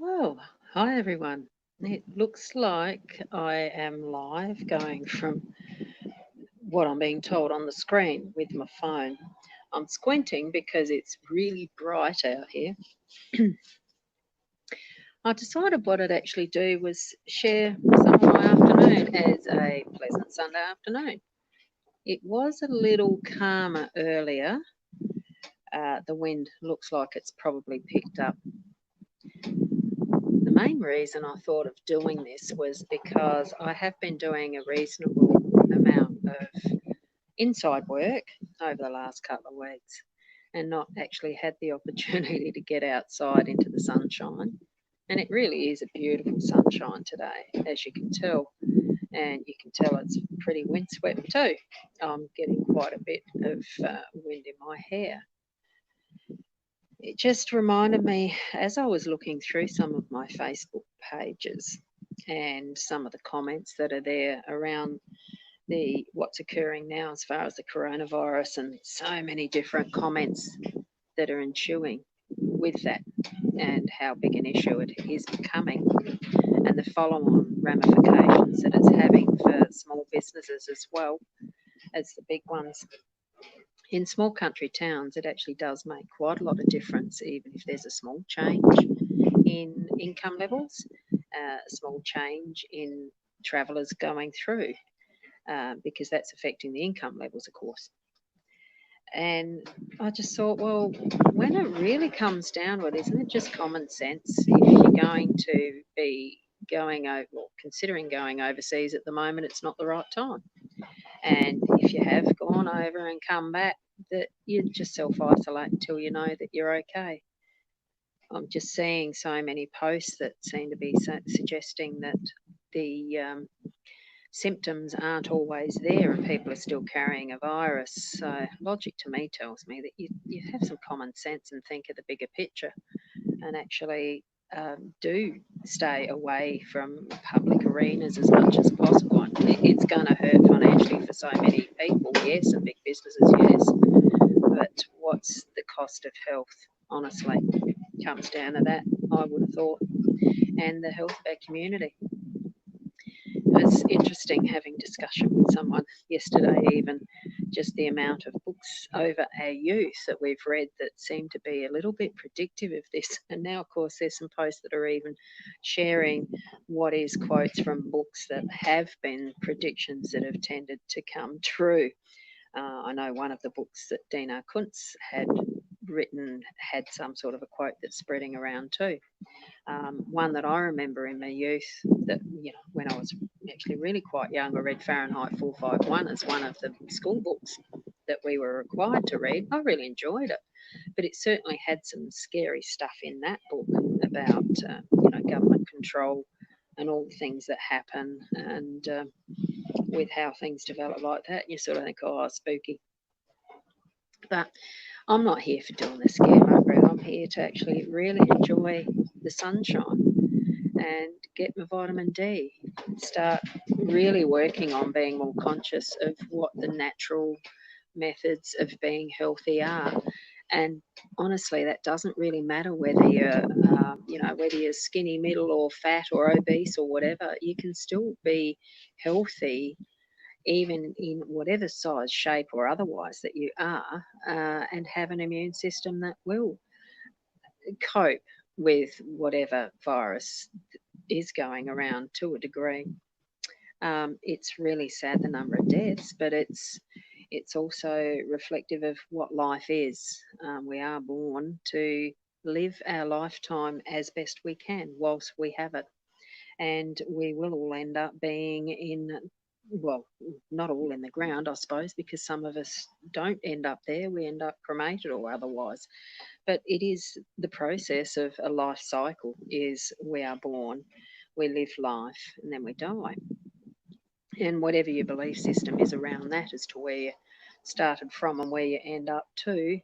Oh, hi everyone. It looks like I am live going from what I'm being told on the screen with my phone. I'm squinting because it's really bright out here. I decided what I'd actually do was share some of my afternoon as a pleasant Sunday afternoon. It was a little calmer earlier. The wind looks like it's probably picked up. The main reason I thought of doing this was because I have been doing a reasonable amount of inside work over the last couple of weeks and not actually had the opportunity to get outside into the sunshine. And it really is a beautiful sunshine today, as you can tell. And you can tell it's pretty windswept too. I'm getting quite a bit of wind in my hair. It just reminded me as I was looking through some of my Facebook pages and some of the comments that are there around the what's occurring now as far as the coronavirus and so many different comments that are ensuing with that and how big an issue it is becoming and the follow-on ramifications that it's having for small businesses as well as the big ones. In small country towns, it actually does make quite a lot of difference, even if there's a small change in income levels, a small change in travellers going through, because that's affecting the income levels, of course. And I just thought, well, when it really comes down to it, isn't it just common sense if you're going to be going over or considering going overseas at the moment, it's not the right time. And if you have gone over and come back, that you just self isolate until you know that you're okay. I'm just seeing so many posts that seem to be suggesting that the symptoms aren't always there and people are still carrying a virus. So, logic to me tells me that you have some common sense and think of the bigger picture and actually do stay away from public arenas as much as possible. It's going to hurt financially for so many people, yes, and big businesses, yes. But what's the cost of health? Honestly, comes down to that, I would have thought, and the health of our community. It was interesting having discussion with someone yesterday, even just the amount of books over our youth that we've read that seem to be a little bit predictive of this. And now, of course, there's some posts that are even sharing what is quotes from books that have been predictions that have tended to come true. I know one of the books that Dina Kuntz had written had some sort of a quote that's spreading around too. One that I remember in my youth that, when I was actually really quite young, I read Fahrenheit 451 as one of the school books that we were required to read. I really enjoyed it, but it certainly had some scary stuff in that book about, government control and all the things that happen and with how things develop like that. You sort of think, oh, spooky. But I'm not here for doing the scaremongering. I'm here to actually really enjoy the sunshine and get my vitamin D. Start really working on being more conscious of what the natural methods of being healthy are. And honestly, that doesn't really matter whether whether you're skinny, middle, or fat, or obese, or whatever. You can still be healthy even in whatever size, shape, or otherwise that you are, and have an immune system that will cope with whatever virus is going around to a degree. It's really sad the number of deaths, but it's also reflective of what life is. We are born to live our lifetime as best we can whilst we have it, and we will all end up being in, well, not all in the ground, I suppose, because some of us don't end up there. We end up cremated or otherwise. But it is the process of a life cycle is we are born, we live life, and then we die. And whatever your belief system is around that as to where you started from and where you end up to,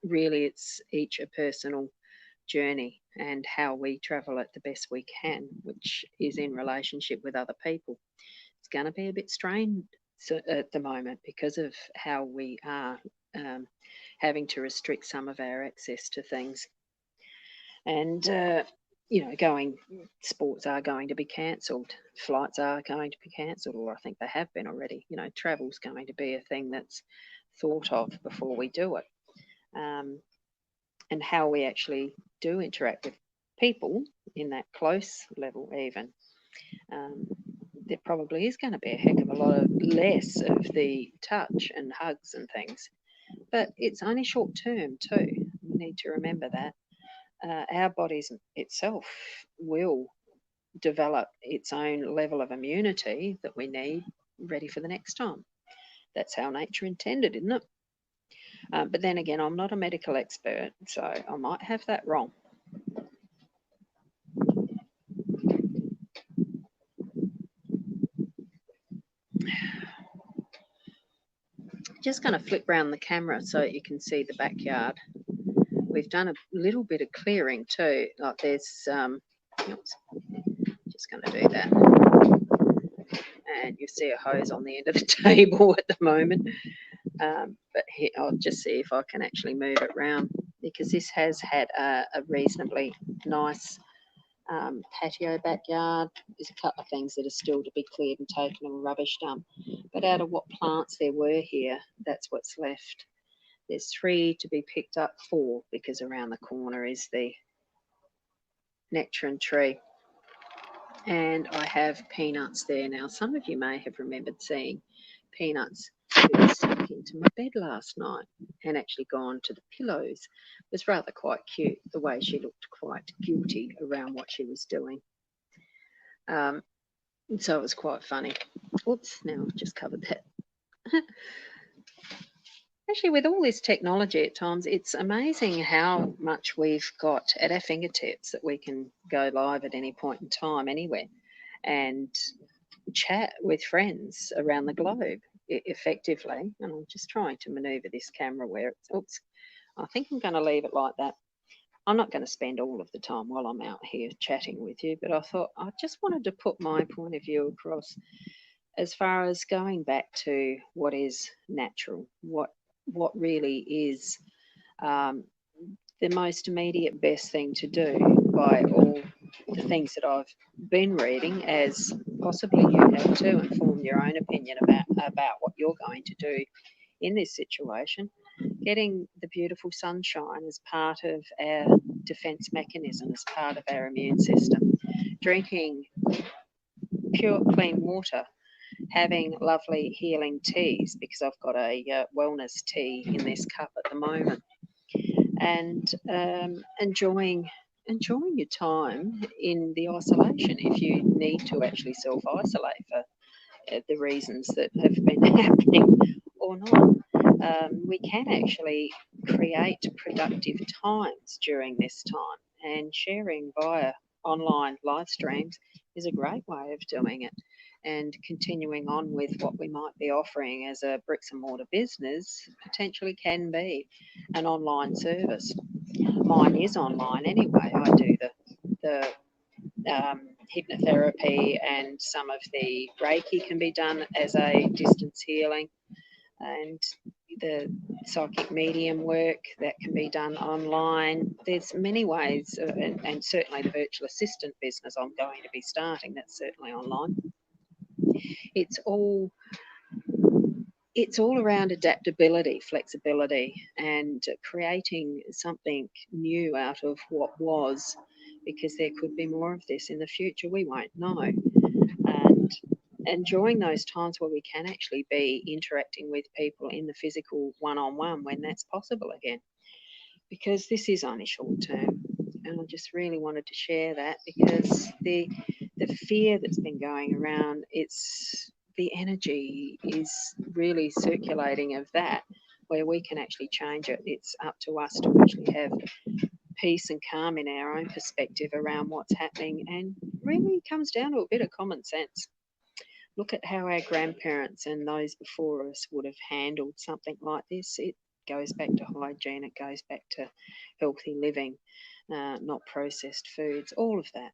really it's each a personal journey and how we travel it the best we can, which is in relationship with other people. It's going to be a bit strained at the moment because of how we are having to restrict some of our access to things. And sports are going to be cancelled, flights are going to be cancelled, or I think they have been already. Travel's going to be a thing that's thought of before we do it. And how we actually do interact with people in that close level, even. There probably is going to be a heck of a lot less of the touch and hugs and things. But it's only short term too. We need to remember that. Our bodies itself will develop its own level of immunity that we need ready for the next time. That's how nature intended, isn't it? But then again, I'm not a medical expert, so I might have that wrong. Just going to flip around the camera so you can see the backyard. We've done a little bit of clearing too. Like there's, oops, just going to do that. And you see a hose on the end of the table at the moment. But here, I'll just see if I can actually move it around, because this has had a reasonably nice patio backyard. There's a couple of things that are still to be cleared and taken and rubbish dump. But out of what plants there were here, that's what's left. There's 3 to be picked up, 4, because around the corner is the nectarine tree. And I have peanuts there now. Some of you may have remembered seeing peanuts who snuck into my bed last night and actually gone to the pillows. It was rather quite cute, the way she looked quite guilty around what she was doing. So it was quite funny. Oops, now I've just covered that. Actually, with all this technology at times, it's amazing how much we've got at our fingertips that we can go live at any point in time, anywhere, and chat with friends around the globe effectively. And I'm just trying to maneuver this camera where it's, oops, I think I'm going to leave it like that. I'm not going to spend all of the time while I'm out here chatting with you, but I thought I just wanted to put my point of view across as far as going back to what is natural, what really is the most immediate best thing to do by all the things that I've been reading, as possibly you have too, and form your own opinion about what you're going to do in this situation. Getting the beautiful sunshine as part of our defence mechanism, as part of our immune system. Drinking pure, clean water. Having lovely healing teas, because I've got a wellness tea in this cup at the moment. And enjoying your time in the isolation if you need to actually self-isolate for the reasons that have been happening or not. We can actually create productive times during this time, and sharing via online live streams is a great way of doing it. And continuing on with what we might be offering as a bricks and mortar business potentially can be an online service. Mine is online anyway. I do the hypnotherapy, and some of the Reiki can be done as a distance healing, and the psychic medium work that can be done online. There's many ways, and certainly the virtual assistant business I'm going to be starting, that's certainly online. It's all around adaptability, flexibility, and creating something new out of what was, because there could be more of this in the future. We won't know. And enjoying those times where we can actually be interacting with people in the physical one-on-one when that's possible again, because this is only short term. And I just really wanted to share that, because the fear that's been going around, the energy is really circulating of that, where we can actually change it. It's up to us to actually have peace and calm in our own perspective around what's happening, and really comes down to a bit of common sense. Look at how our grandparents and those before us would have handled something like this. It goes back to hygiene, it goes back to healthy living, not processed foods, all of that.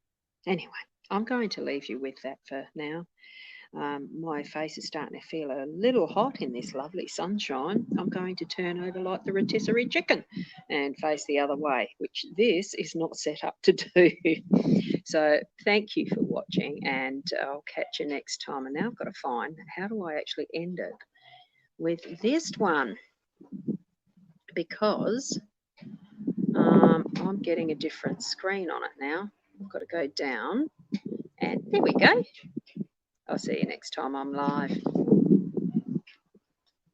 Anyway, I'm going to leave you with that for now. My face is starting to feel a little hot in this lovely sunshine. I'm going to turn over like the rotisserie chicken and face the other way, which this is not set up to do. So thank you for watching, and I'll catch you next time. And now I've got to find, how do I actually end it with this one? Because I'm getting a different screen on it now. I've got to go down, and there we go. I'll see you next time I'm live.